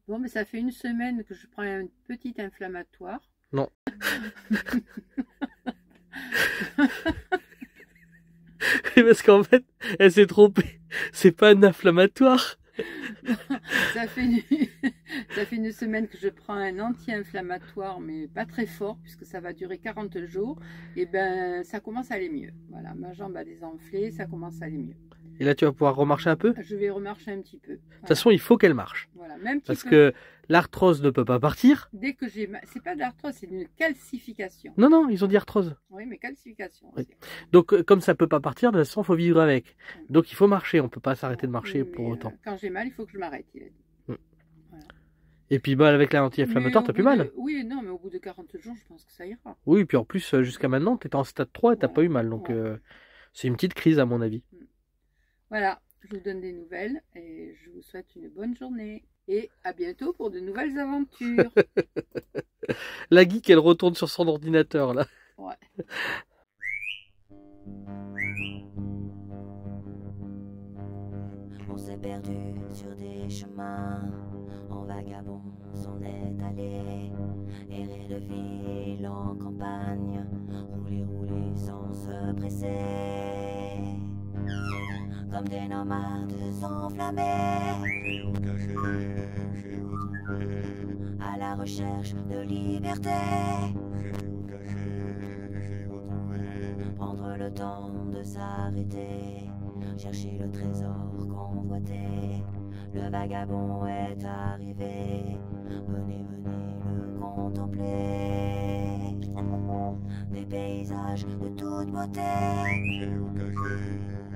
Bon, mais ça fait une semaine que je prends un petit inflammatoire. Non. Parce qu'en fait, elle s'est trompée. C'est pas un inflammatoire. Ça fait une semaine que je prends un anti-inflammatoire, mais pas très fort, puisque ça va durer 40 jours. Et ben, ça commence à aller mieux. Voilà, ma jambe a désenflé, ça commence à aller mieux. Et là, tu vas pouvoir remarcher un peu? Je vais remarcher un petit peu. De toute façon, il faut qu'elle marche. Voilà, même parce que l'arthrose ne peut pas partir. Dès que j'ai c'est pas de l'arthrose, c'est une calcification. Non, non, ils ont dit arthrose. Oui, mais calcification. Oui. Donc, comme ça peut pas partir, de toute façon, il faut vivre avec. Donc, il faut marcher. On peut pas s'arrêter de marcher pour autant. Quand j'ai mal, il faut que je m'arrête, il a dit. Voilà. Et puis, bah, avec l'anti-inflammatoire, t'as plus mal. Oui, non, mais au bout de 40 jours, je pense que ça ira. Oui, et puis en plus, jusqu'à maintenant, tu étais en stade 3 et t'as pas eu mal. Donc, c'est une petite crise, à mon avis. Voilà, je vous donne des nouvelles et je vous souhaite une bonne journée. Et à bientôt pour de nouvelles aventures. La geek, elle retourne sur son ordinateur, là. Ouais. On s'est perdu sur des chemins, en vagabond s'en est allé, errer de ville en campagne, rouler, rouler sans se presser, comme des nomades enflammés, à la recherche de liberté, prendre le temps de s'arrêter, chercher le trésor convoité. Le vagabond est arrivé, venez, venez le contempler. Des paysages de toute beauté,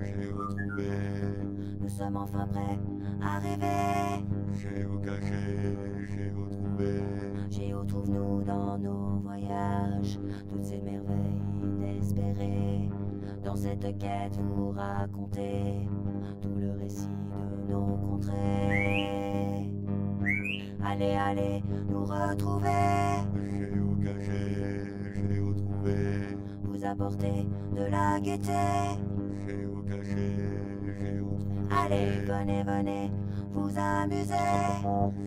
j'ai retrouvé. Nous sommes enfin prêts à rêver. J'ai retrouvé. Géo trouve-nous dans nos voyages toutes ces merveilles inespérées. Dans cette quête, vous racontez tout le récit de nos contrées. Allez, allez, nous retrouver. J'ai retrouvé. Vous apporter de la gaieté. J'ai retrouvé. Allez, venez, venez, vous amuser.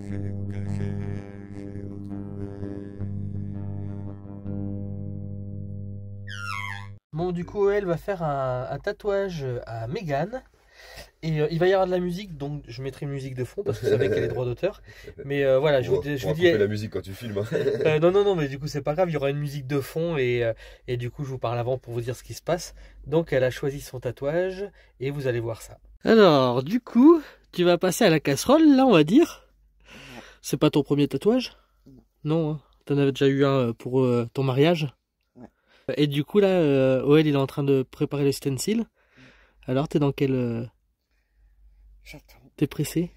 J'ai retrouvé. Bon, du coup, elle va faire un tatouage à Mégane. Et il va y avoir de la musique, donc je mettrai une musique de fond parce que vous savez qu'elle est droit d'auteur. Mais voilà, je vous dis. La musique quand tu filmes. Non, non, non, mais du coup, c'est pas grave, il y aura une musique de fond et du coup, je vous parle avant pour vous dire ce qui se passe. Donc, elle a choisi son tatouage et vous allez voir ça. Alors, du coup, tu vas passer à la casserole, là, on va dire. C'est pas ton premier tatouage? Non, hein. T'en avais déjà eu un pour ton mariage. Et du coup, là, Oel, il est en train de préparer le stencil. Alors, t'es dans quel... J'attends. T'es pressé?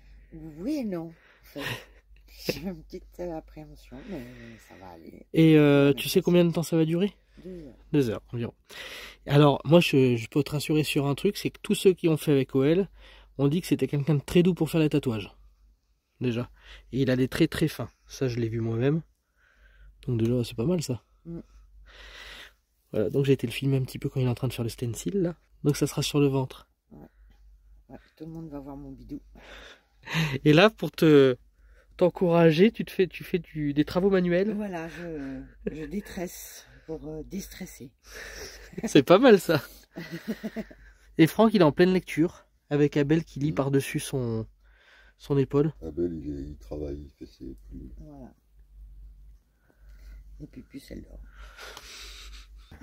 Oui et non. En fait. J'ai une petite appréhension, mais ça va aller. Et tu sais combien de temps ça va durer? 2 heures. 2 heures environ. Alors, moi, je peux te rassurer sur un truc, c'est que tous ceux qui ont fait avec Oel, on dit que c'était quelqu'un de très doux pour faire les tatouages. Déjà. Et il a des traits très fins. Ça, je l'ai vu moi-même. Donc déjà, c'est pas mal, ça. Voilà, donc j'ai été le filmer un petit peu quand il est en train de faire le stencil, là. Donc ça sera sur le ventre. Ouais, tout le monde va voir mon bidou. Et là, pour t'encourager, tu fais des travaux manuels. Voilà, je détresse pour déstresser. C'est pas mal, ça. Et Franck, il est en pleine lecture, avec Abel qui lit par-dessus son épaule. Abel, il travaille, il fait ses plumes. Voilà. Et puis plus elle dort.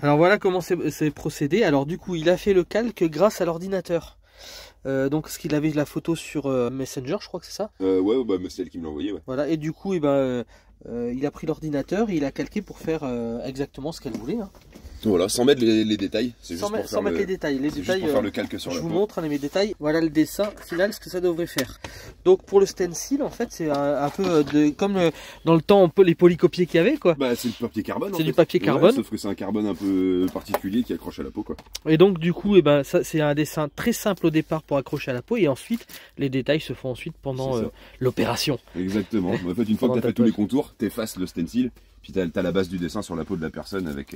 Alors voilà comment c'est procédé. Alors du coup, il a fait le calque grâce à l'ordinateur. Donc parce qu'il avait la photo sur Messenger, je crois que c'est ça. Ouais, bah, c'est elle qui me l'a envoyé. Ouais. Voilà, et du coup, il a pris l'ordinateur et il a calqué pour faire exactement ce qu'elle voulait. Hein. Voilà, sans mettre les détails. C'est juste sans mettre les détails. Les détails, pour faire le calque sur je la vous peau. montre les détails. Voilà le dessin final, ce que ça devrait faire. Donc pour le stencil, en fait, c'est un peu comme dans le temps, les polycopiers qu'il y avait, quoi. Bah, c'est du papier carbone. C'est du papier carbone. Ouais, sauf que c'est un carbone un peu particulier qui accroche à la peau, quoi. Et donc du coup, ça c'est un dessin très simple au départ pour accrocher à la peau et ensuite les détails se font ensuite pendant l'opération. Exactement. En fait, une fois que tu as fait tous les contours, tu effaces le stencil, puis tu as la base du dessin sur la peau de la personne avec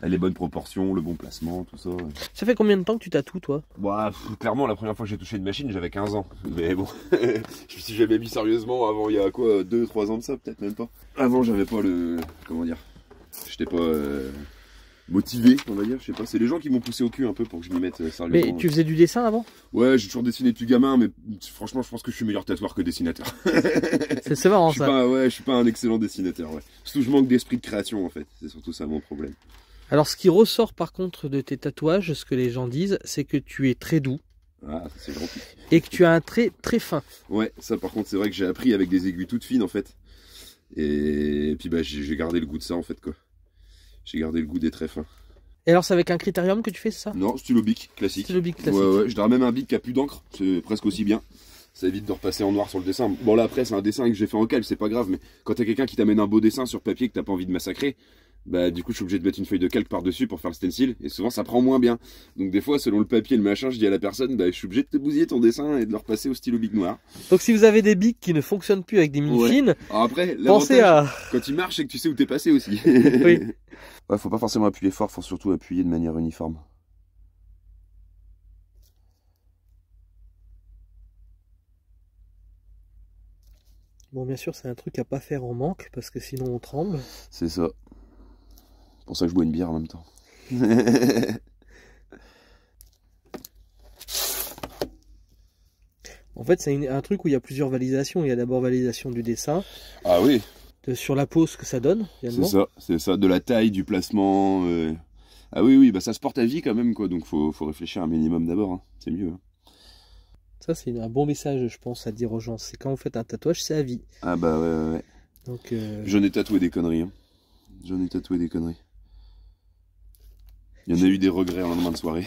les bonnes proportions, le bon placement, tout ça. Ça fait combien de temps que tu tatoues, toi? Bah, clairement, la première fois que j'ai touché une machine, j'avais 15 ans. Mais bon, je me suis jamais mis sérieusement avant, il y a quoi, 2-3 ans de ça, peut-être même pas. Avant, j'avais pas le... Comment dire? J'étais pas motivé, on va dire, je sais pas. C'est les gens qui m'ont poussé au cul un peu pour que je m'y mette sérieusement. Mais tu faisais du dessin avant? Ouais, j'ai toujours dessiné depuis gamin, mais franchement, je pense que je suis meilleur tatoueur que dessinateur. C'est marrant, ça. Je suis pas un excellent dessinateur, ouais. Surtout, je manque d'esprit de création, en fait. C'est surtout ça mon problème. Alors, ce qui ressort par contre de tes tatouages, ce que les gens disent, c'est que tu es très doux. Ah, c'est gentil. Et que tu as un trait très fin. Ouais, ça par contre, c'est vrai que j'ai appris avec des aiguilles toutes fines, en fait. Et puis, bah, j'ai gardé le goût de ça, en fait, quoi. J'ai gardé le goût des traits fins. Et alors, c'est avec un critérium que tu fais ça? Non, stylo bic, classique. Stylo bic classique. Ouais, ouais, je dirais même un bic qui a plus d'encre, c'est presque aussi bien. Ça évite de repasser en noir sur le dessin. Bon, là, après, c'est un dessin que j'ai fait en calque, c'est pas grave, mais quand t'as quelqu'un qui t'amène un beau dessin sur papier que t'as pas envie de massacrer, bah, du coup, je suis obligé de mettre une feuille de calque par-dessus pour faire le stencil, et souvent, ça prend moins bien. Donc, des fois, selon le papier et le machin, je dis à la personne, bah, je suis obligé de te bousiller ton dessin et de le repasser au stylo bic noir. Donc, si vous avez des bics qui ne fonctionnent plus avec des mines fines, alors après, pensez à... quand il marche, c'est que tu sais où t'es passé aussi. Oui. Ouais, faut pas forcément appuyer fort, faut surtout appuyer de manière uniforme. Bon, bien sûr, c'est un truc à pas faire en manque, parce que sinon on tremble. C'est ça. C'est pour ça que je bois une bière en même temps. En fait, c'est un truc où il y a plusieurs validations. Il y a d'abord validation du dessin. Ah oui. Sur la pose que ça donne. C'est ça, de la taille, du placement. Ah oui, oui, bah ça se porte à vie quand même, quoi. Donc faut réfléchir un minimum d'abord, hein. C'est mieux. Hein. Ça, c'est un bon message, je pense, à dire aux gens. C'est quand vous faites un tatouage, c'est à vie. Ah bah ouais. Donc, j'en ai tatoué des conneries. Hein. J'en ai tatoué des conneries. Il y en a eu des regrets en lendemain de soirée.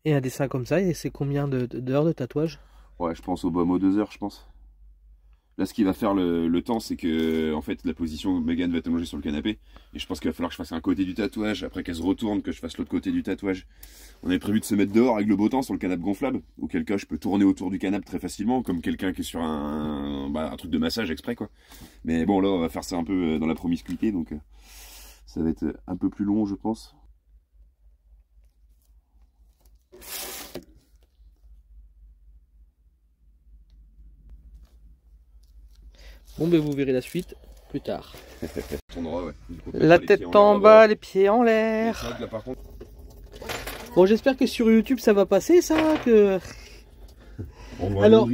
Et un dessin comme ça, et c'est combien d'heures de tatouage? Ouais, je pense au bas mot 2 heures, je pense. Là, ce qui va faire le temps, c'est que, en fait, la position, Megan va être allongée sur le canapé. Et je pense qu'il va falloir que je fasse un côté du tatouage, après qu'elle se retourne, que je fasse l'autre côté du tatouage. On avait prévu de se mettre dehors avec le beau temps sur le canapé gonflable, auquel cas je peux tourner autour du canapé très facilement, comme quelqu'un qui est sur un truc de massage exprès, quoi. Mais bon, là, on va faire ça un peu dans la promiscuité, donc ça va être un peu plus long, je pense. Bon, ben vous verrez la suite plus tard. Ouais. La tête en bas, les pieds en l'air. Là, par contre... Bon, j'espère que sur YouTube ça va passer, ça. Que... Alors,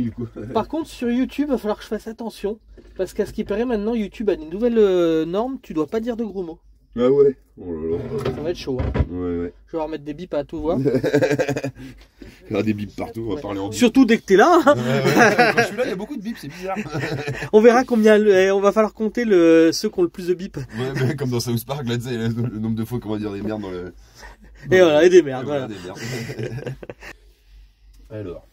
par contre, sur YouTube, il va falloir que je fasse attention. Parce qu'à ce qui paraît, maintenant, YouTube a des nouvelles normes. Tu dois pas dire de gros mots. Ah ouais. Oh là là. Ça va être chaud. Hein. Ouais. Je vais remettre des bips à tout voir. Il y aura des bips partout, on va parler en bips. Surtout dès que t'es là. Hein. Quand je suis là, il y a beaucoup de bips, c'est bizarre. On verra combien. On va falloir compter ceux qui ont le plus de bips. Ouais, mais comme dans South Park, là, tu sais, le nombre de fois qu'on va dire des merdes dans le. Et voilà, et des merdes. Voilà. Des merdes. Alors.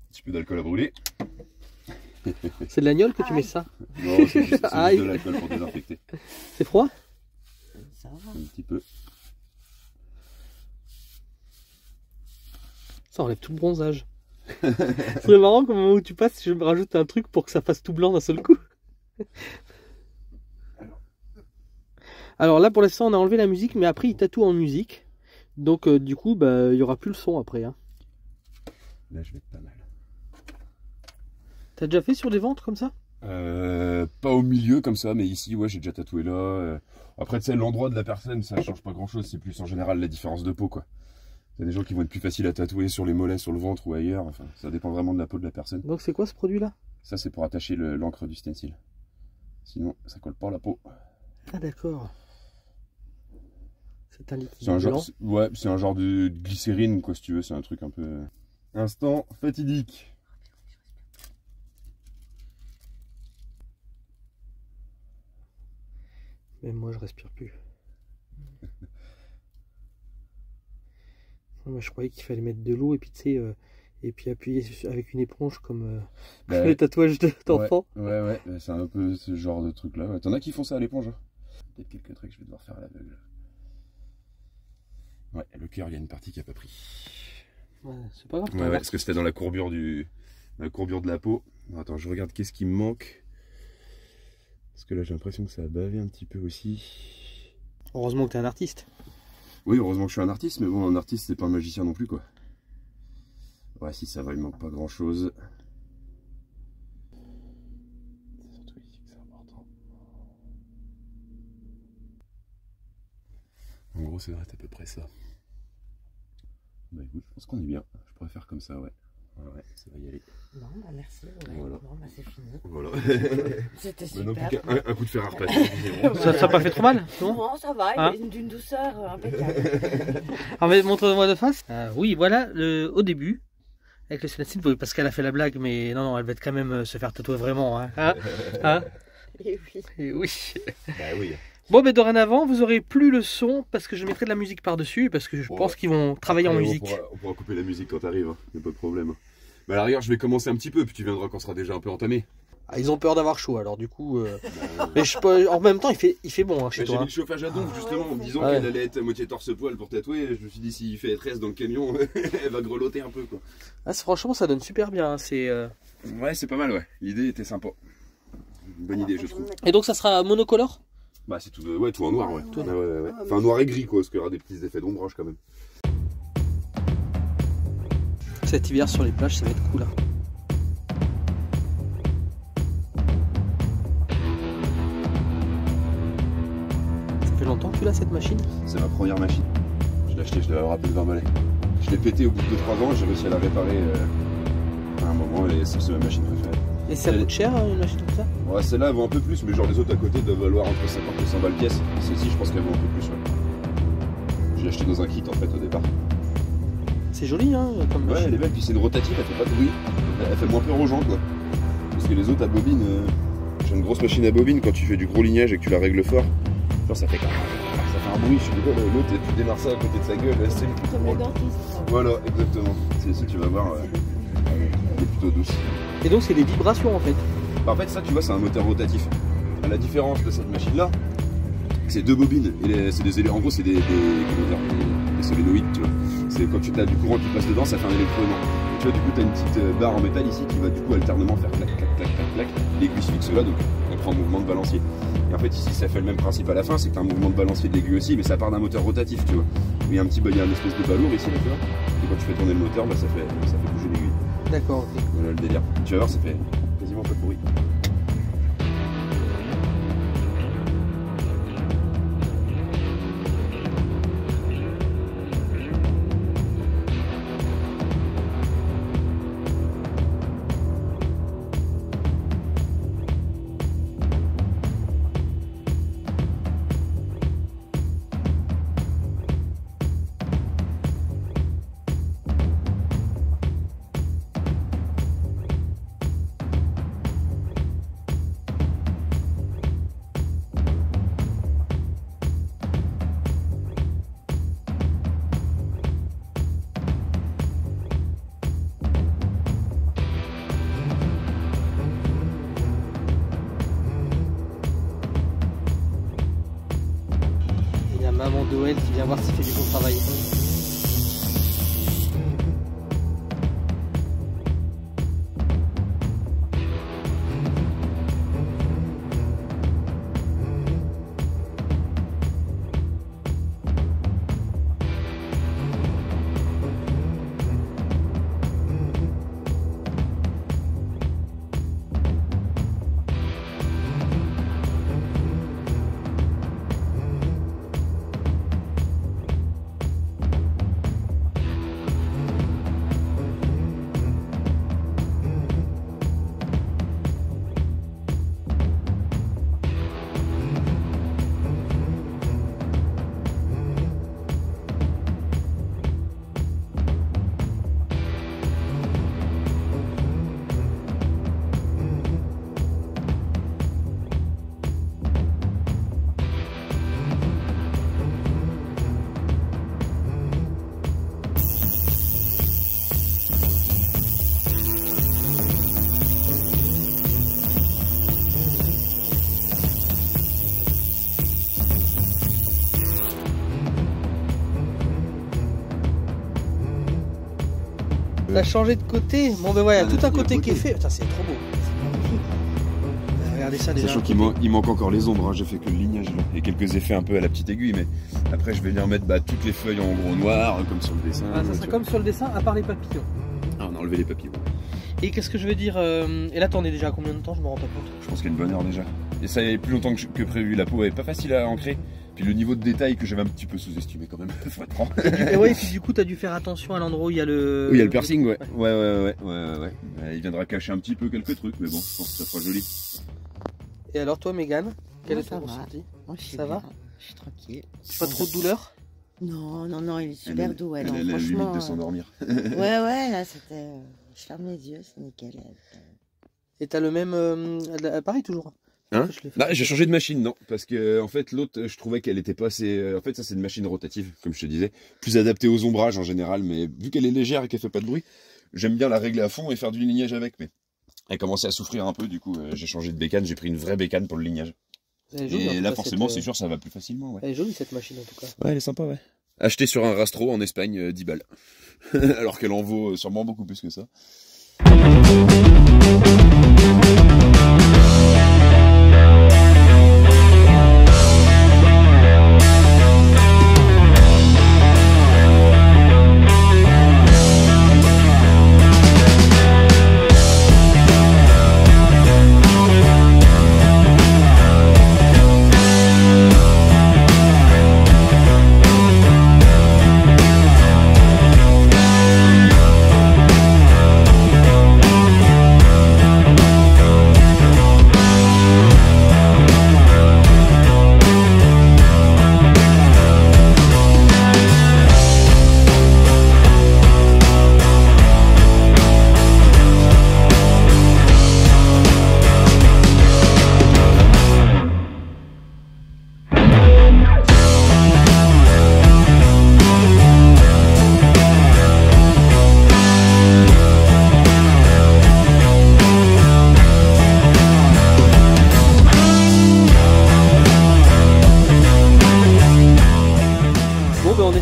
Un petit peu d'alcool à brûler. C'est de l'agnole que tu mets ça? Non, c'est juste de l'alcool pour désinfecter. C'est froid? Ça va. Un petit peu. Ça enlève tout le bronzage. C'est marrant qu'au moment où tu passes, je me rajoute un truc pour que ça fasse tout blanc d'un seul coup. Alors là, pour l'instant, on a enlevé la musique, mais après, il tatoue en musique. Donc, du coup, bah, il n'y aura plus le son après. Hein. Là, je vais être pas mal. T'as déjà fait sur des ventres comme ça? Pas au milieu comme ça, mais ici, ouais, j'ai déjà tatoué là. Après, tu sais, l'endroit de la personne, ça change pas grand chose. C'est plus en général la différence de peau, quoi. Il y a des gens qui vont être plus faciles à tatouer sur les mollets, sur le ventre ou ailleurs. Enfin, ça dépend vraiment de la peau de la personne. Donc, c'est quoi ce produit-là? Ça, c'est pour attacher l'encre du stencil. Sinon, ça colle pas à la peau. Ah, d'accord. C'est un liquide. C'est un genre, ouais, c'est un genre de glycérine, quoi, si tu veux. C'est un truc un peu. Instant fatidique. Même moi, je respire plus. Moi, je croyais qu'il fallait mettre de l'eau et puis, tu sais, et puis appuyer avec une éponge comme les tatouages d'enfants. Ouais, c'est un peu ce genre de truc-là. Ouais. T'en as qui font ça à l'éponge. Hein. Peut-être quelques trucs que je vais devoir faire à l'aveugle. Ouais, le cœur, il y a une partie qui a pas pris. Ouais, c'est pas grave. Ouais, parce que c'était dans la courbure de la peau. Non, attends, je regarde qu'est-ce qui me manque. Parce que là, j'ai l'impression que ça a bavé un petit peu aussi. Heureusement que t'es un artiste. Oui, heureusement que je suis un artiste, mais bon, un artiste, c'est pas un magicien non plus, quoi. Ouais, si ça va, il manque pas grand-chose. C'est surtout ici que c'est important. En gros, ça devrait être à peu près ça. Bah écoute, je pense qu'on est bien. Je pourrais faire comme ça, ouais. Ouais, ça va y aller. Non, bah merci. Ouais. Voilà. Bon, bah c'est fini. Voilà. C'était Maintenant, super. plus qu'un coup de fer à repasser. C'est bon. Ça a pas fait trop mal, non? Non, ça va, Hein, il est d'une douceur impeccable. alors, mais montre-moi de face. Oui, voilà, au début, avec le Cénacine, parce qu'elle a fait la blague, mais non, elle va quand même se faire tatouer vraiment. Hein. Hein Et oui. Et oui. Bah oui. Bon, mais dorénavant, vous aurez plus le son, parce que je mettrai de la musique par-dessus, parce que je Bon, pense qu'ils vont travailler en Ouais, musique. on pourra couper la musique quand t'arrives, hein. Y a pas de problème. Mais à l'arrière, je vais commencer un petit peu, puis tu viendras quand ça sera déjà un peu entamé. Ah, ils ont peur d'avoir chaud, alors du coup... Mais en même temps, il fait bon hein, chez J'ai toi. mis Hein. le chauffage à donf justement, en me disant Ouais. qu'elle allait être à moitié torse-poil pour tatouer. Je me suis dit, s'il fait F13 dans le camion, elle va grelotter un peu, quoi. Ah, franchement, ça donne super bien. Hein, Ouais, c'est pas mal, ouais. L'idée était sympa. Une bonne idée, je trouve. Et donc, ça sera monocolore? Bah, c'est tout, ouais, tout en noir, ouais. Tout en Ouais. Enfin, noir et gris, quoi, parce qu'il y aura des petits effets d'ombrage quand même. Cet hiver sur les plages, ça va être cool. Hein. Ça fait longtemps que tu l'as, cette machine? C'est ma première machine. Je l'ai acheté, je l'avais rappelé de 20 balais. Je l'ai pété au bout de 2-3 ans, j'ai réussi à la réparer à un moment, et c'est ma machine préférée. Et ça coûte cher, une machine comme ça? Ouais, celle-là elle vaut un peu plus, mais genre les autres à côté doivent valoir entre 50 et 100 balles pièce. Celle-ci, je pense qu'elle vaut un peu plus, ouais. Je l'ai acheté dans un kit en fait au départ. C'est joli, hein, comme Ouais, machine. elle est belle, puis c'est une rotative, elle fait pas de bruit. Elle fait moins peur aux gens, quoi. Parce que les autres à bobine, j'ai une grosse machine à bobine, quand tu fais du gros lignage et que tu la règles fort, genre ça fait un bruit. Je suis dit, l'autre, tu démarres ça à côté de sa gueule, c'est Comme le dentiste. Voilà, exactement. Celle-ci, tu vas voir, elle est plutôt douce. Et donc, c'est des vibrations en fait. En fait, ça, tu vois, c'est un moteur rotatif. À la différence de cette machine-là, c'est deux bobines. Et en gros, c'est des solénoïdes, tu vois. C'est quand tu as du courant qui passe dedans, ça fait un électroaimant. Et tu vois, du coup, tu as une petite barre en métal ici qui va du coup alternement faire clac, clac, clac, clac, clac. L'aiguille se fixe là, donc on prend un mouvement de balancier. Et en fait, ici, ça fait le même principe à la fin, c'est que tu as un mouvement de balancier de l'aiguille aussi, mais ça part d'un moteur rotatif, tu vois. Il y a un espèce de balourd ici, tu vois. Et quand tu fais tourner le moteur, bah, ça fait bouger l'aiguille. D'accord, ok. Voilà le délire. Tu vas voir, ça fait quasiment pas de bruit. Il y a maman Noël qui vient voir s'il fait du bon travail. T'as changé de côté. Bon ben voilà, Ah, tout un il y a côté qui est côté. fait. Putain, c'est trop beau. Regardez ça déjà. Sachant qu'il manque encore les ombres, hein. J'ai fait que le lignage là. Et quelques effets un peu à la petite aiguille, mais après je vais venir mettre toutes les feuilles en gros noir, comme sur le dessin. Ah, ça sera comme sur le dessin, à part les papillons. Ah, on a enlevé les papillons. Et qu'est-ce que je veux dire Et là, t'en es déjà à combien de temps? Je me rends pas compte. Je pense qu'il y a une bonne heure déjà. Et ça y est plus longtemps que prévu. La peau est pas facile à ancrer. Puis le niveau de détail que j'avais un petit peu sous-estimé quand même, faut être franc. Et ouais, et puis du coup, t'as dû faire attention à l'endroit où il y a le. Oui, il y a le piercing, ouais. Ouais. Il viendra cacher un petit peu quelques trucs, mais bon, je pense que ça fera joli. Et alors, toi, Mégane, quel Moi, est ton ça va. ressenti? Moi, je suis Ça va bien. Je suis tranquille. Pas trop de douleur? Non, il est super doux. Elle non, a la limite franchement, de s'endormir. ouais, là, c'était. Je ferme les yeux, c'est nickel. Et t'as le même. Pareil, toujours. Hein? Je l'ai fait. Bah, j'ai changé de machine, non, parce que en fait l'autre, je trouvais qu'elle était pas assez. En fait, ça c'est une machine rotative, comme je te disais, plus adaptée aux ombrages en général, mais vu qu'elle est légère et qu'elle fait pas de bruit, j'aime bien la régler à fond et faire du lignage avec. Mais elle commençait à souffrir un peu, du coup, j'ai changé de bécane, j'ai pris une vraie bécane pour le lignage. Elle est jolie, en Et tout là, cas, forcément, cette, c'est sûr, ça va plus facilement. Ouais. Elle est jolie cette machine en tout cas. Ouais, elle est sympa, ouais. Acheté sur un rastro en Espagne, 10 balles. Alors qu'elle en vaut sûrement beaucoup plus que ça.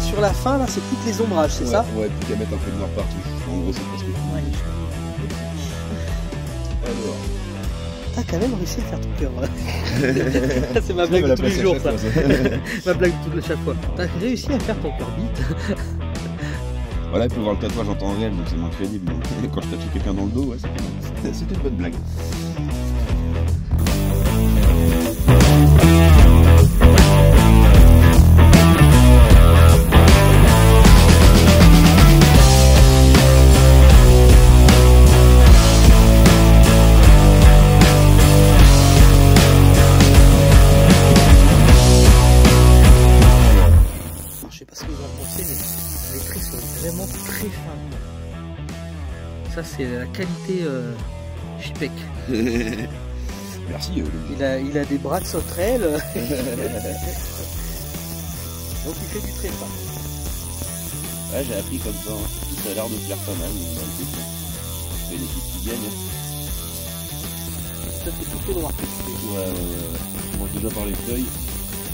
Sur la fin là, c'est toutes les ombrages, c'est ça? Ouais, plus qu'à mettre un peu de noir partout. En gros, c'est presque tout. Ouais, Alors. T'as quand même réussi à faire ton cœur. C'est ma blague de tous les jours, ça. Ma blague de chaque fois. T'as réussi à faire ton cœur bite. Voilà, il peut voir le tatouage en temps réel, donc c'est moins crédible. Mais quand je tatoue quelqu'un dans le dos, ouais, c'était une bonne blague. Je sais pas ce que vous en pensez, mais les traits sont vraiment très fins. Ça, c'est la qualité Chipec. Merci. Il a des bras de sauterelle. Donc il fait du très fin. Ouais, j'ai appris comme ça. Hein. Ça a l'air de plaire pas mal. C'est l'équipe qui gagne. Ça, c'est plutôt noir. Ouais. Je commence déjà par les feuilles.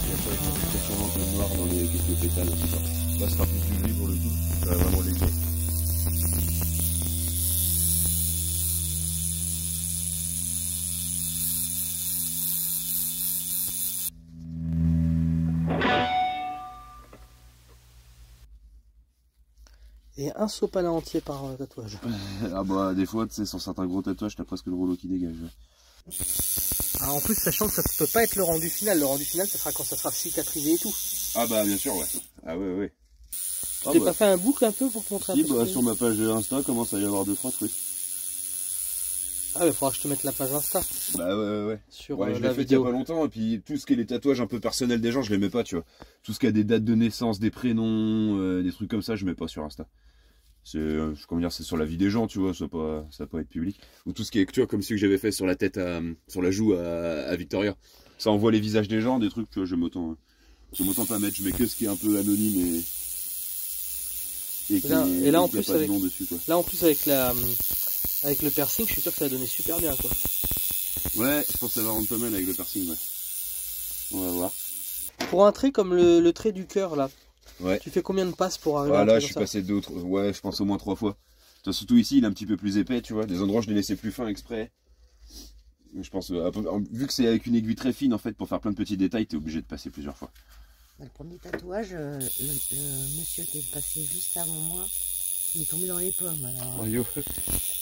Et après, je vais sûrement un peu noir dans les quelques pétales. Tout ça. Là, ce sera plus du gris pour le coup. Ça va vraiment léger. Et un sopalin entier par tatouage. Ah bah, des fois, tu sais, sur certains gros tatouages, t'as presque le rouleau qui dégage. Alors en plus, sachant que ça peut pas être le rendu final. Le rendu final, ça sera quand ça sera cicatrisé et tout. Ah bah, bien sûr, ouais. Ah ouais. Tu t'es pas fait un boucle un peu pour te montrer un Si, peu bah, ce sur ma page Insta, commence à y avoir 2-3 trucs. Ah, mais faudra que je te mette la page Insta Bah ouais. sur Ouais, je la l'ai fait il y a vidéo. pas longtemps, et puis tout ce qui est les tatouages un peu personnels des gens, je les mets pas, tu vois. Tout ce qui a des dates de naissance, des prénoms, des trucs comme ça, je mets pas sur Insta. C'est, comment dire, c'est sur la vie des gens, tu vois, ça va pas être public. Ou tout ce qui est, tu vois, comme celui que j'avais fait sur la tête, sur la joue à Victoria. Ça envoie les visages des gens, des trucs, tu vois, j'aime autant pas mettre, je mets que ce qui est un peu anonyme Et là, en plus, pas de avec- nom dessus, quoi. Là en plus avec le piercing, je suis sûr que ça va donner super bien quoi. Ouais, je pense que ça va rendre pas mal avec le piercing, ouais. On va voir. Pour un trait comme le trait du cœur là, Ouais. tu fais combien de passes pour arriver Ah à un là, trait je suis comme ça? passé ouais, je pense au moins 3 fois. Toi, surtout ici, il est un petit peu plus épais, tu vois. Des endroits, je l'ai laissé plus fin exprès. Je pense, vu que c'est avec une aiguille très fine, en fait, pour faire plein de petits détails, t'es obligé de passer plusieurs fois. Le premier tatouage, le monsieur qui est passé juste avant moi, il est tombé dans les pommes. Alors... Oh yo,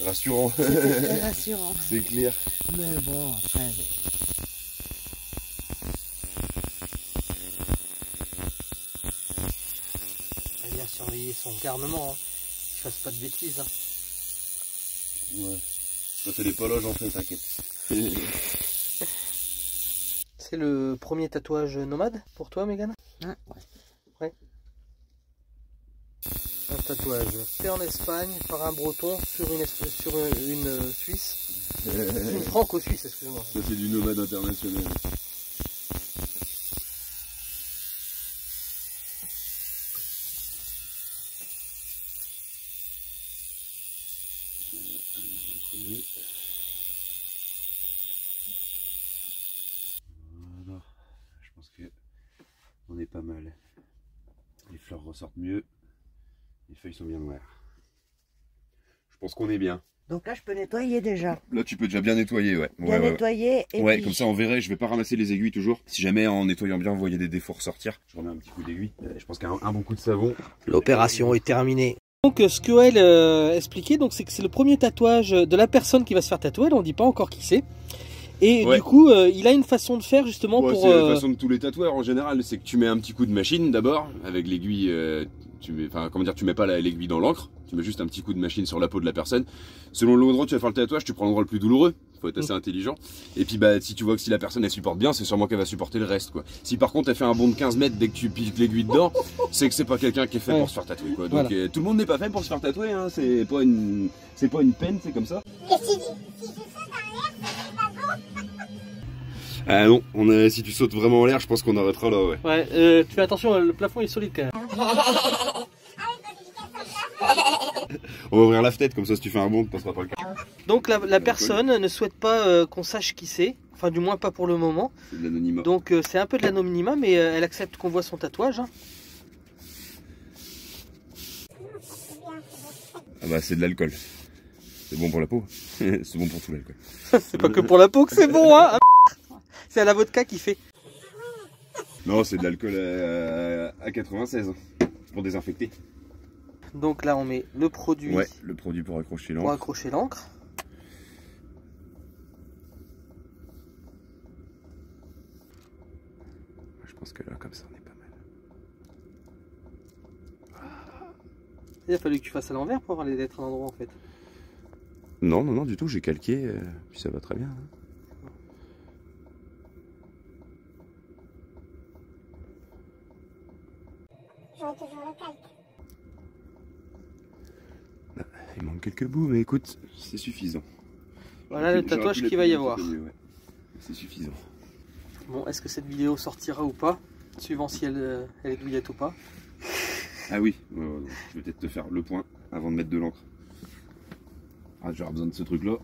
rassurant. C'était très rassurant. C'est clair. Mais bon, après... Elle vient surveiller son garnement, hein. Qu'il fasse pas de bêtises. Hein. Ouais. Ça fait des pologes en fait, t'inquiète. C'est le premier tatouage nomade pour toi, Mégane? Ah, ouais. Un tatouage fait en Espagne par un breton sur une Suisse. Une franco-suisse, excuse-moi. Ça c'est du nomade international. Voilà, je pense que on est pas mal. Les fleurs ressortent mieux, les feuilles sont bien noires. Je pense qu'on est bien. donc là, je peux nettoyer déjà. Là, tu peux déjà bien nettoyer, ouais. Bien nettoyer. Et Ouais, puis... comme ça on verrait. Je vais pas ramasser les aiguilles toujours. Si jamais en nettoyant bien, vous voyez des défauts ressortir, je remets un petit coup d'aiguille. Je pense qu'un bon coup de savon. L'opération est terminée. Donc ce que elle expliquait, donc c'est que c'est le premier tatouage de la personne qui va se faire tatouer. On ne dit pas encore qui c'est. Et Ouais. du coup, il a une façon de faire justement Ouais, pour. c'est la façon de tous les tatoueurs en général, c'est que tu mets un petit coup de machine d'abord avec l'aiguille. Tu mets pas l'aiguille dans l'encre. Tu mets juste un petit coup de machine sur la peau de la personne. Selon l'endroit où tu vas faire le tatouage, tu prends l'endroit le plus douloureux. Faut être assez intelligent. Et puis bah si tu vois que si la personne elle supporte bien, c'est sûrement qu'elle va supporter le reste quoi. Si par contre elle fait un bond de 15 mètres dès que tu piques l'aiguille dedans, c'est que c'est pas quelqu'un qui est fait pour se faire tatouer quoi. Donc Voilà. tout le monde n'est pas fait pour se faire tatouer. Hein. C'est pas une peine, c'est comme ça. Qu'est-ce que tu dis? Si je saute en l'air, c'est pas bon? Ah non, si tu sautes vraiment en l'air, je pense qu'on arrêtera là ouais. Ouais, tu fais attention, le plafond est solide quand même. On va ouvrir la fenêtre comme ça si tu fais un bond, tu passeras pas le cas. Donc la personne ne souhaite pas qu'on sache qui c'est, enfin du moins pas pour le moment. C'est de l'anonymat. Donc c'est un peu de l'anonymat, mais elle accepte qu'on voit son tatouage. Hein. Ah bah c'est de l'alcool. C'est bon pour la peau. C'est bon pour tout l'alcool. C'est pas que pour la peau que c'est bon, hein. C'est à la vodka qui fait. Non, c'est de l'alcool à 96 pour désinfecter. Donc là on met le produit Ouais, le produit pour accrocher pour l'encre. accrocher l'encre. Je pense que là, comme ça, on est pas mal. Il a fallu que tu fasses à l'envers pour aller d'être à l'endroit en fait. Non, non, non, du tout, j'ai calqué, puis ça va très bien. Hein. J'aurais toujours le calque. Il manque quelques bouts, mais écoute, c'est suffisant. Voilà le tatouage qu'il va y avoir. Ouais. C'est suffisant. Bon, est-ce que cette vidéo sortira ou pas, suivant si elle est douillette ou pas. Ah oui, je vais peut-être te faire le point avant de mettre de l'encre. Ah, j'aurai besoin de ce truc-là.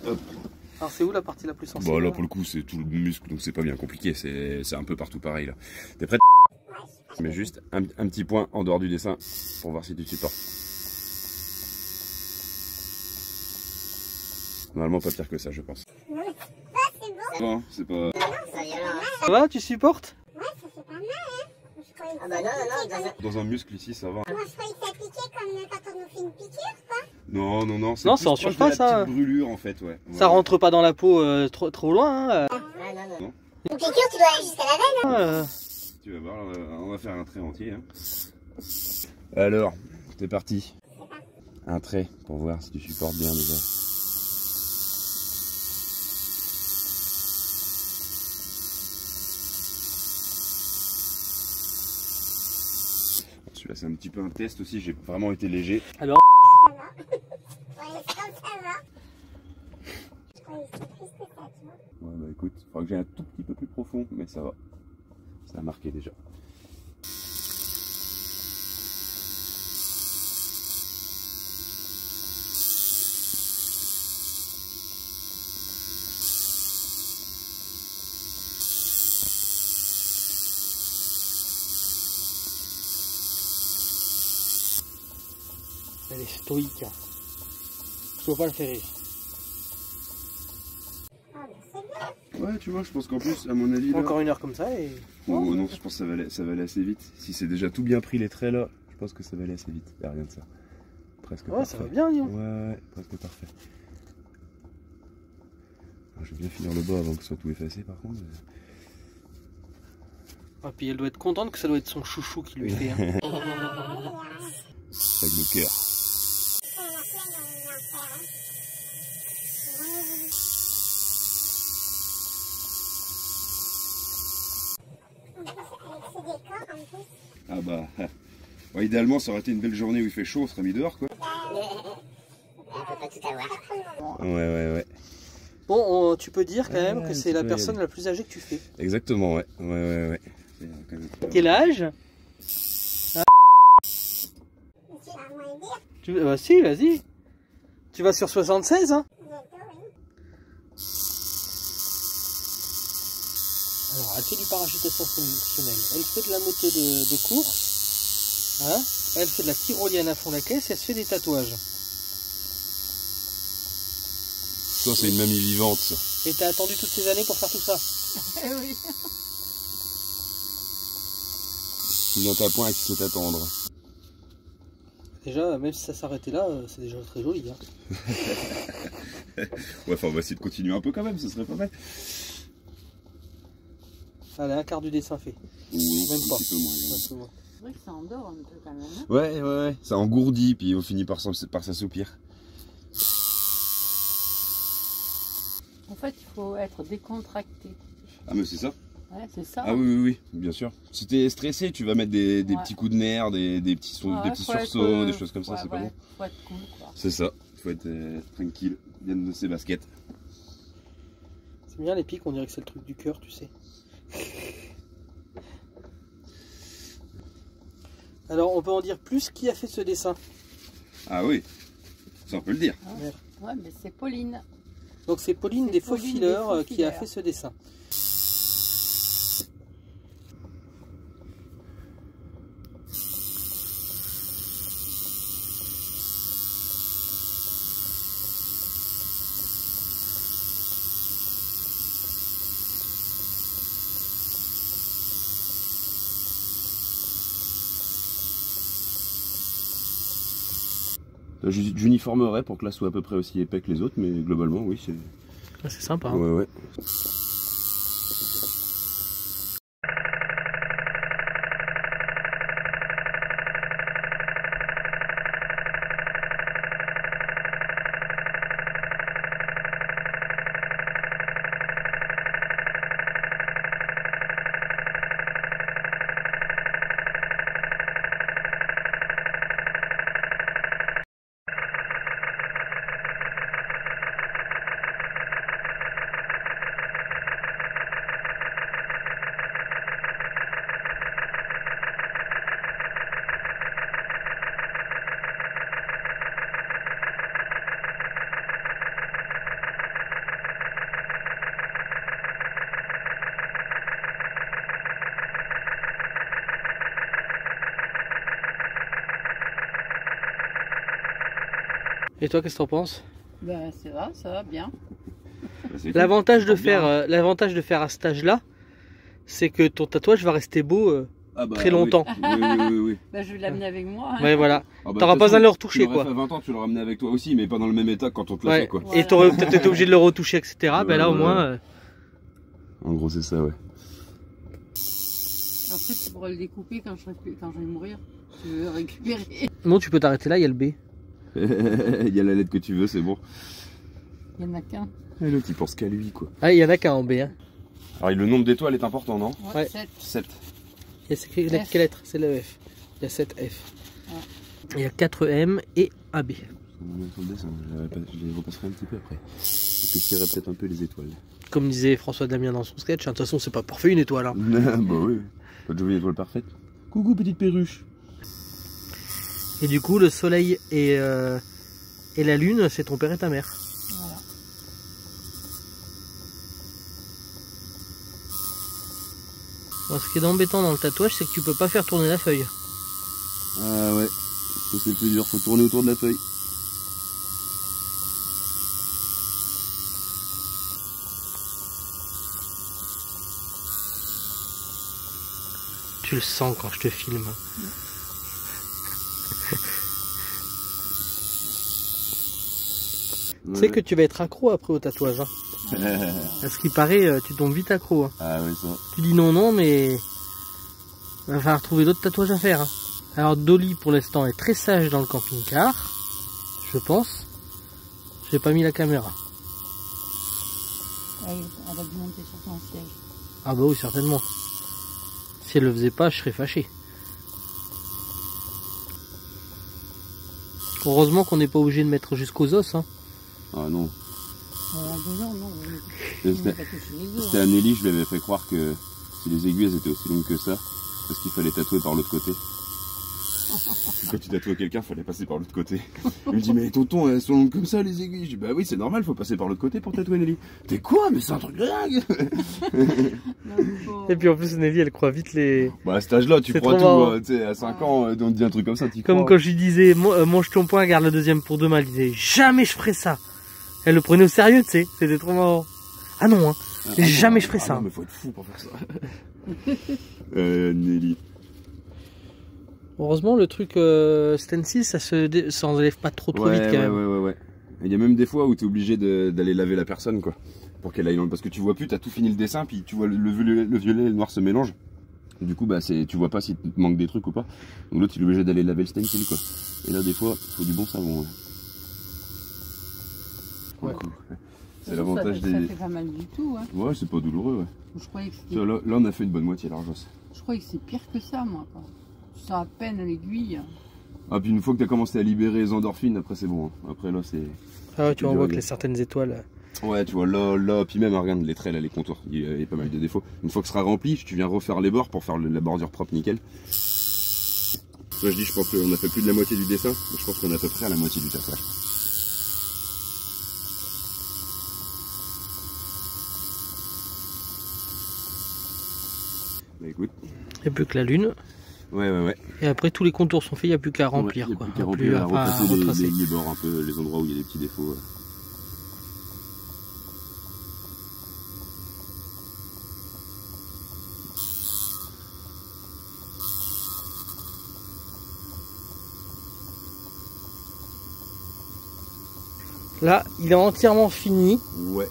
Hop. Alors c'est où la partie la plus sensible? Bon, là pour le coup, c'est tout le muscle, donc c'est pas bien compliqué. C'est un peu partout pareil là. T'es prêt? Je mets juste un petit point en dehors du dessin pour voir si tu supportes. Normalement, pas pire que ça, je pense. Non, mais c'est bon. Non, c'est pas. Ça y est, là. Ça va, tu supportes? Ouais, ça fait pas mal, hein. Je croyais que Ah bah non, non, non, Dans un muscle ici, ça va. Moi, je croyais que ça piquait comme quand on nous fait une piqûre, quoi. Non, non, non. Non, plus c'est en proche de surface, la hein. petite brûlure en fait, ouais. Ça rentre pas dans la peau trop loin. Hein. Ah, non, non. Une piqûre, tu dois aller jusqu'à la veine. Tu vas voir, on va faire un trait entier. Hein. Alors, c'est parti. Un trait pour voir si tu supportes bien déjà. Celui-là, c'est un petit peu un test aussi. J'ai vraiment été léger. Alors, Ça va. Ouais, c'est comme ça va. Je croyais que c'était plus que ça, tu vois. Ouais, bah écoute, il faudra que j'aille un tout petit peu plus profond, mais ça va. Ça a marqué déjà. elle est stoïque. Je peux pas le faire rire. Ah, mais c'est bien. Ouais, tu vois, je pense qu'en plus, à mon avis. Là... Encore une heure comme ça et. Oh non, je pense que ça va aller assez vite. Si c'est déjà tout bien pris les traits là, je pense que ça va aller assez vite. Y a rien de ça. Presque Ouais, parfait. ça va bien, Lyon. Ouais, presque parfait. Alors, je vais bien finir le bas avant que ce soit tout effacé par contre. Ah, puis elle doit être contente que ça doit être son chouchou qui lui fait. Hein. Avec le cœur. Ah bah, ouais, idéalement ça aurait été une belle journée où il fait chaud, on serait mis dehors quoi. On peut pas tout avoir. Ouais. Bon, tu peux dire quand même que tu c'est la peux y personne aller. la plus âgée que tu fais. Exactement, ouais. Quel âge? Tu vas moins dire. Bah si, vas-y. Tu vas sur 76, hein? Bientôt, oui. Alors, elle fait du parachutation fonctionnel. Elle fait de la moto de course. Hein? Elle fait de la tyrolienne à fond la caisse et elle se fait des tatouages. Ça c'est une mamie vivante ça. Et t'as attendu toutes ces années pour faire tout ça? Eh oui. Tu viens à point et tu sais t'attendre. Déjà, même si ça s'arrêtait là, c'est déjà très joli. Hein. Ouais, enfin on va essayer de continuer un peu quand même, ce serait pas mal. Allez, un quart du dessin fait. Ou Même pas. un petit peu moins. Un peu moins. C'est vrai que ça endort un peu quand même. Hein. Ouais, ça engourdit puis on finit par s'assoupir. En fait, il faut être décontracté. Ah mais c'est ça. Ouais, c'est ça. Ah oui, bien sûr. Si t'es stressé, tu vas mettre des Ouais. petits coups de nerfs, des petits Ouais, sursauts, faut être, des choses comme ça, ouais, c'est pas bon. faut être cool, quoi. C'est ça, faut être tranquille, bien de ses baskets. C'est bien les pics, on dirait que c'est le truc du cœur, tu sais. Alors, on peut en dire plus qui a fait ce dessin. Ah oui, ça on peut le dire. Ouais, mais c'est Pauline. Donc c'est Pauline C'est des Faux Pauline Fileurs des Faux qui a Fileurs. fait ce dessin. J'uniformerai pour que là soit à peu près aussi épais que les autres, mais globalement oui c'est... Ah, c'est sympa. Hein. Ouais. Et toi, qu'est-ce que t'en penses? Ben, ça va bien. L'avantage de faire à cet âge-là, c'est que ton tatouage va rester beau très longtemps. Oui. Ben, je vais l'amener avec moi. Hein. Ouais, voilà. Ah bah, T'auras de toute pas besoin de le façon, retoucher, tu l'aurais quoi. fait 20 ans, tu l'aurais ramené avec toi aussi, mais pas dans le même état que quand on te l'a Ouais. fait quoi. Voilà. Et t'aurais peut-être été obligé de le retoucher, etc. Ben là, au Voilà. moins. En gros c'est ça, ouais. Après, tu pourras le découper quand je vais mourir. Tu veux récupérer. Non, tu peux t'arrêter là, il y a le B. Il y a la lettre que tu veux, c'est bon. Il n'y en a qu'un. Et l'autre il pense qu'à lui quoi. Ah, il y en a qu'un en B. Hein. Alors le nombre d'étoiles est important, non? Ouais. 7. 7. Il y a écrit F. quelle lettre? C'est le F. Il y a 7 F. Il y a 4 M et AB. Je les repasserai un petit peu après. Je testerai peut-être un peu les étoiles. Comme disait François Damien dans son sketch, hein, de toute façon, c'est pas parfait une étoile. Hein. Bah oui. Pas de jouer l'étoile parfaite. Coucou petite perruche. Et du coup, le soleil et la lune, c'est ton père et ta mère. Voilà. Bon, ce qui est embêtant dans le tatouage, c'est que tu peux pas faire tourner la feuille. Ah ouais. Ça c'est le plus dur, faut tourner autour de la feuille. tu le sens quand je te filme. Tu sais que tu vas être accro après au tatouage. Hein. À ce qui paraît, tu tombes vite accro. Hein. Ah oui, ça. Tu dis non, mais il va falloir trouver d'autres tatouages à faire. Hein. Alors Dolly pour l'instant est très sage dans le camping-car, je pense. J'ai pas mis la caméra. Elle a dû monter sur ton siège. Ah bah oui, certainement. Si elle le faisait pas, je serais fâché. Heureusement qu'on n'est pas obligé de mettre jusqu'aux os. Hein. Ah non. Non, C'était à Nelly, je lui avais fait croire que si les aiguilles elles étaient aussi longues que ça, parce qu'il fallait tatouer par l'autre côté. Quand tu tatouais quelqu'un, fallait passer par l'autre côté. Il me dit, mais tonton, elles sont longues comme ça les aiguilles. Je dis, bah oui, c'est normal, faut passer par l'autre côté pour tatouer Nelly. T'es quoi? Mais c'est un truc de dingue. Et puis en plus, Nelly, elle croit vite les... Bah à cet âge-là, tu crois tout. Hein, tu sais, à 5 ans, on te dit un truc comme ça, tu crois. Comme quand je lui disais, mange ton poing, garde le deuxième pour demain. Elle disait, jamais je ferai ça. Elle le prenait au sérieux, tu sais. C'était trop marrant. Ah non, hein. Jamais je ferai ça. Non, mais faut être fou pour faire ça. Nelly. Heureusement, le truc stencil, ça enlève pas trop vite quand même. Ouais. Il y a même des fois où tu es obligé d'aller laver la personne, quoi. Pour qu'elle aille dans le... Parce que tu vois plus, tu as tout fini le dessin, puis tu vois le violet et le noir se mélangent. Du coup, bah, tu vois pas s'il te manque des trucs ou pas. Donc l'autre, il est obligé d'aller laver le stencil, quoi. Et là, des fois, il faut du bon savon. Ouais. C'est l'avantage des... Ça fait pas mal du tout. Hein. Ouais, c'est pas douloureux, ouais. Je croyais que c'était... Là, on a fait une bonne moitié, l'argos. Je croyais que c'est pire que ça, moi. Quoi. Je sens à peine l'aiguille. Ah, puis une fois que tu as commencé à libérer les endorphines, après c'est bon. Hein. Après là, c'est... Ah ouais, tu vois, on voit que les certaines étoiles... Ouais, tu vois, là, puis même, regarde les traits, là, les contours, il y a pas mal de défauts. Une fois que ce sera rempli, tu viens refaire les bords pour faire la bordure propre, nickel. Moi, je dis, je pense qu'on a fait plus de la moitié du dessin, mais je pense qu'on est à peu près à la moitié du tatouage. Bah écoute. Il n'y a plus que la lune. Ouais. Et après, tous les contours sont faits, il n'y a plus qu'à remplir. Ouais, quoi. Il n'y a plus qu'à remplir, à repasser les bords un peu, les endroits où il y a des petits défauts. Là, il est entièrement fini. Ouais.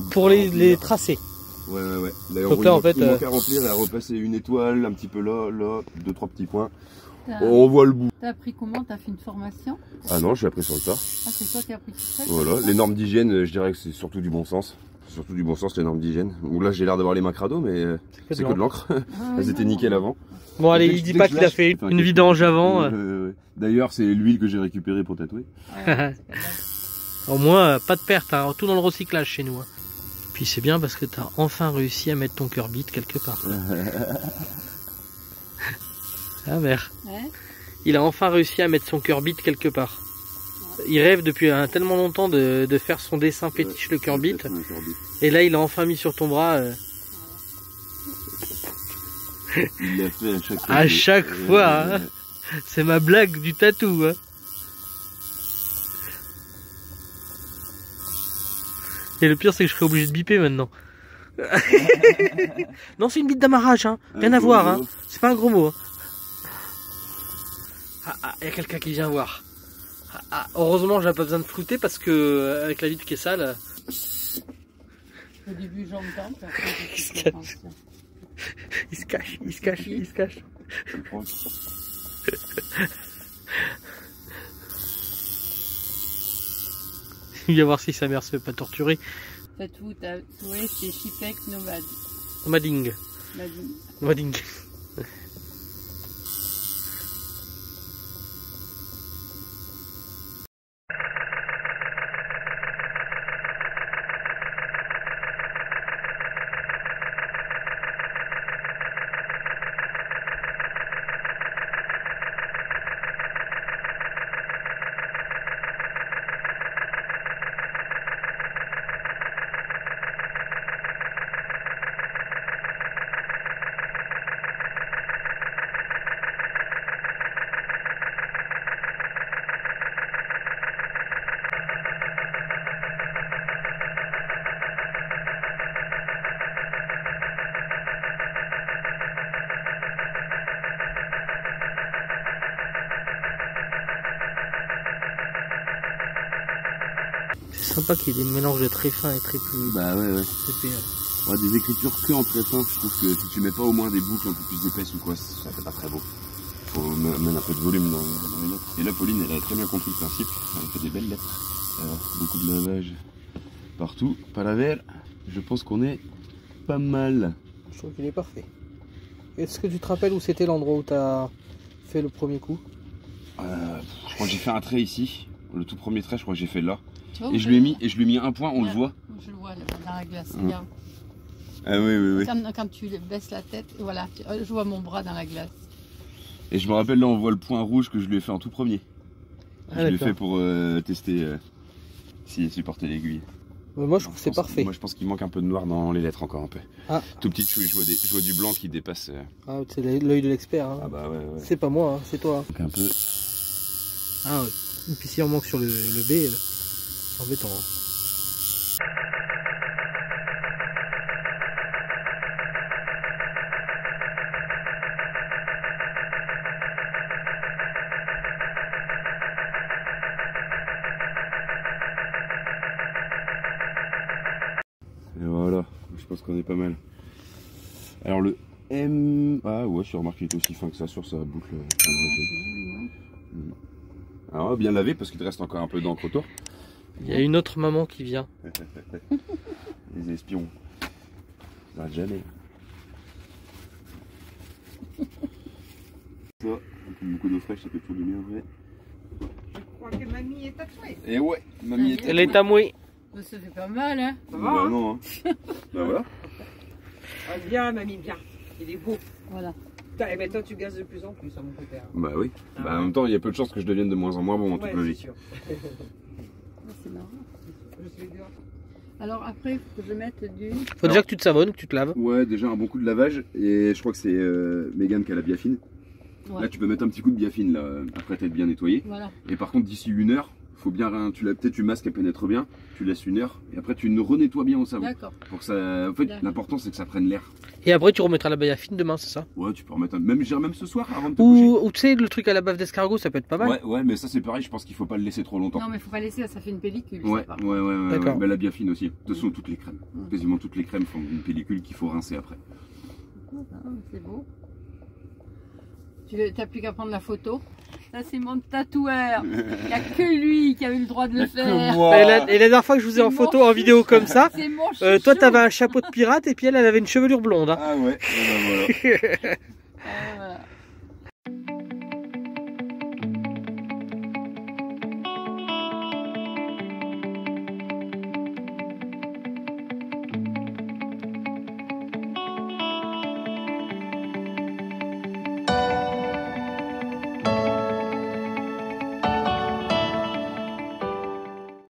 Pour les tracés. Ouais. D'ailleurs, Donc là, en fait, il manque à remplir et à repasser une étoile, un petit peu là, 2-3 petits points. On voit le bout. T'as appris comment? T'as fait une formation? Ah non, j'ai appris sur le tas. Ah, c'est toi qui as appris tout ça? Voilà, les normes d'hygiène, je dirais que c'est surtout du bon sens. C'est surtout du bon sens, les normes d'hygiène. Où là, j'ai l'air d'avoir les mains crado, mais c'est que de l'encre. Elles étaient nickel avant. Bon, allez, il dit pas qu'il a fait une vidange avant. D'ailleurs, c'est l'huile que j'ai récupérée pour tatouer. Au moins, pas de perte, hein. Tout dans le recyclage chez nous. Hein. Puis c'est bien parce que t'as enfin réussi à mettre ton cœur bite quelque part. Ah merde. Ouais. Il a enfin réussi à mettre son cœur bite quelque part. Ouais. Il rêve depuis tellement longtemps de faire son dessin fétiche, le cœur bite. Et là, il a enfin mis sur ton bras. Il l'a fait à chaque fois. À chaque fois, hein. C'est ma blague du tatou. Hein. Et le pire, c'est que je serais obligé de biper maintenant. Non, c'est une bite d'amarrage, hein. Rien à voir, hein. C'est pas un gros mot. Hein. Ah, y a quelqu'un qui vient voir. Heureusement, j'ai pas besoin de flouter parce que avec la bite qui est sale. Au début, j'entends. Il se cache. Il va voir si sa mère se fait pas torturer. Tatou, c'est Chipek Nomad. Nomading. sympa qu'il y ait des mélanges de très fins et très plus Bah ouais. épais. Ouais, des écritures que en très fin, je trouve que si tu mets pas au moins des boucles un peu plus épaisses ou quoi, ça fait pas très beau. Faut mettre un peu de volume dans les lettres. Et là, Pauline, elle a très bien compris le principe. Elle fait des belles lettres. Alors, beaucoup de lavage partout. Pas la verre. Je pense qu'on est pas mal. Je trouve qu'il est parfait. Est-ce que tu te rappelles où c'était l'endroit où tu as fait le premier coup? Je crois que j'ai fait un trait ici. Le tout premier trait, je crois que j'ai fait là. Tu vois, Et je lui ai mis un point, on le voit. Je le vois là, dans la glace, Mmh. regarde. Ah oui. Quand tu baisses la tête, voilà, je vois mon bras dans la glace. Et je me rappelle là, on voit le point rouge que je lui ai fait en tout premier. Ah, je l'ai d'accord. fait pour tester s'il supportait l'aiguille. Mais moi je trouve que c'est parfait. Moi je pense qu'il manque un peu de noir dans les lettres encore un peu. Ah. Tout petit chou, je vois du blanc qui dépasse. Ah, c'est l'œil de l'expert. Hein. Ah bah ouais. C'est pas moi, hein, c'est toi. Donc un peu. Ah oui. Et puis si on manque sur le B, c'est embêtant. Hein. Et voilà, je pense qu'on est pas mal. Alors le M. Ah ouais, je remarque qu'il est aussi fin que ça sur sa boucle d'origine. Alors bien lavé parce qu'il te reste encore un peu d'encre autour. Il y a une autre maman qui vient. Les espions. Ça n'arrête jamais. Ça, beaucoup d'eau fraîche, ça fait toujours du bien vrai. Je crois que mamie est tatouée. Et ouais, mamie est Elle est tamouée. Ça fait pas mal, hein. Ça va, Bah hein? non, hein. Bah voilà. Ah, viens, mamie, viens. Il est beau. Voilà. Putain, eh ben, toi, tu gazes de plus en plus à mon côté. Hein. Bah oui. Ah Bah ouais. en même temps, il y a peu de chances que je devienne de moins en moins bon en toute Ouais, logique. c'est sûr. C'est marrant. Je suis dehors. Alors après, il faut que je mette du... Faut déjà que tu te savonnes, que tu te laves. Ouais, déjà un bon coup de lavage. Et je crois que c'est Mégane qui a la biafine. Ouais. Là, tu peux mettre un petit coup de biafine là, après t'être bien nettoyé. Voilà. Et par contre, d'ici 1 heure, faut bien, peut-être tu masques, elle pénètre bien, tu laisses 1 heure, et après tu renettoies bien au savon. D'accord. Pour que ça, en fait, D'accord. l'important c'est que ça prenne l'air. Et après tu remettras la biafine demain, c'est ça? Ouais, tu peux remettre même, j'irai même ce soir avant de te coucher. Ou tu sais, le truc à la bave d'escargot, ça peut être pas mal. Ouais, mais ça c'est pareil, je pense qu'il faut pas le laisser trop longtemps. Non, mais faut pas laisser, ça fait une pellicule. Ouais, ça va. ouais. D'accord. Mais la biafine aussi. De toute façon, toutes les crèmes. Quasiment toutes les crèmes font une pellicule qu'il faut rincer après. Ah, c'est beau. Tu n'as plus qu'à prendre la photo. Ça, c'est mon tatoueur. Il n'y a que lui qui a eu le droit de le faire. Et la dernière fois que je vous ai en C'est photo, mon en vidéo comme ça, C'est mon toi chouchou. t'avais un chapeau de pirate et puis elle avait une chevelure blonde. Hein. Ah ouais, et ben voilà.